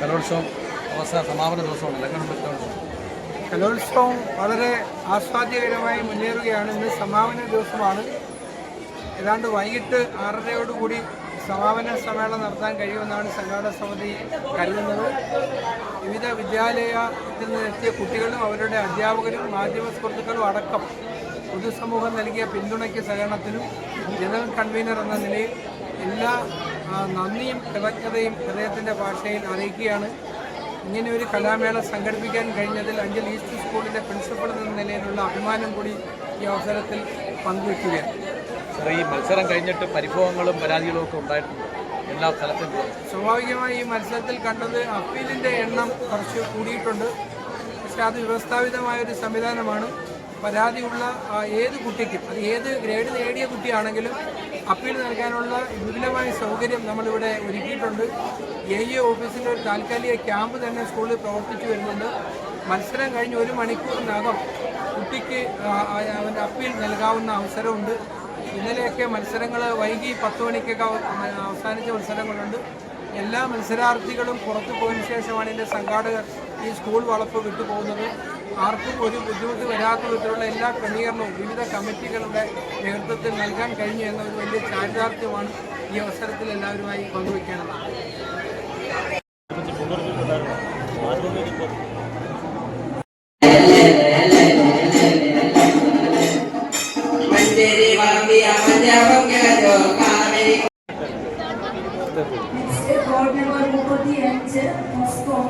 കലോത്സവം സമാപന ദിവസമാണ്. കലോത്സവം വളരെ ആസ്വാദ്യകരമായി മുന്നേറുകയാണ്. ഇന്ന് സമാപന ദിവസമാണ്. ഏതാണ്ട് വൈകിട്ട് 6:30യോടുകൂടി സമാപന സമ്മേളനം നടത്താൻ കഴിയുമെന്നാണ് സംഘാടക സമിതി കരുതുന്നത്. വിവിധ വിദ്യാലയത്തിൽ നിന്നെത്തിയ കുട്ടികളും അവരുടെ അധ്യാപകരും മാധ്യമ സുഹൃത്തുക്കളും അടക്കം പൊതുസമൂഹം നൽകിയ പിന്തുണയ്ക്ക് സഹകരണത്തിനും ജനറൽ കൺവീനർ എന്ന നിലയിൽ എല്ലാ നന്ദിയും കൃതജ്ഞതയും ഹൃദയത്തിൻ്റെ ഭാഷയിൽ അറിയിക്കുകയാണ്. ഇങ്ങനെ ഒരു കലാമേള സംഘടിപ്പിക്കാൻ കഴിഞ്ഞതിൽ അഞ്ചൽ ഈസ്റ്റ് സ്കൂളിൻ്റെ പ്രിൻസിപ്പൾ എന്ന നിലയിലുള്ള അഭിമാനം കൂടി ഈ അവസരത്തിൽ പങ്കുവയ്ക്കുകയാണ്. ഈ മത്സരം കഴിഞ്ഞിട്ട് പരിഭവങ്ങളും പരാതികളും ഒക്കെ ഉണ്ടായിട്ടുണ്ട് എല്ലാ സ്ഥലത്തും. സ്വാഭാവികമായി ഈ മത്സരത്തിൽ കണ്ടത് അപ്പീലിൻ്റെ എണ്ണം കുറച്ച് കൂടിയിട്ടുണ്ട്. പക്ഷേ അത് വ്യവസ്ഥാപിതമായൊരു സംവിധാനമാണ്. പരാതിയുള്ള ഏത് കുട്ടിക്കും, അത് ഏത് ഗ്രേഡ് നേടിയ കുട്ടിയാണെങ്കിലും അപ്പീൽ നൽകാനുള്ള വിപുലമായ സൗകര്യം നമ്മളിവിടെ ഒരുക്കിയിട്ടുണ്ട്. AE ഓഫീസിൻ്റെ ഒരു താൽക്കാലിക ക്യാമ്പ് തന്നെ സ്കൂളിൽ പ്രവർത്തിച്ചു വരുന്നുണ്ട്. മത്സരം കഴിഞ്ഞ് 1 മണിക്കൂറിനകം കുട്ടിക്ക് അവൻ്റെ അപ്പീൽ നൽകാവുന്ന അവസരമുണ്ട്. ഇന്നലെയൊക്കെ മത്സരങ്ങൾ വൈകി 10 മണിക്കൊക്കെ അവസാനിച്ച മത്സരങ്ങളുണ്ട്. എല്ലാ മത്സരാർത്ഥികളും പുറത്തു പോയതിനു ശേഷമാണ് ഇതിൻ്റെ സംഘാടകർ ഈ സ്കൂൾ വളപ്പ് വിട്ടുപോകുന്നത്. ആർക്കും ഒരു ബുദ്ധിമുട്ട് വരാത്ത വിധത്തിലുള്ള എല്ലാ ക്രമീകരണവും വിവിധ കമ്മിറ്റികളുടെ നേതൃത്വത്തിൽ നൽകാൻ കഴിഞ്ഞു എന്ന ഒരു വലിയ ചാരിതാർത്ഥ്യമാണ് ഈ അവസരത്തിൽ എല്ലാവരുമായി പങ്കുവയ്ക്കാനുള്ളത്. Board number 35 Moscow.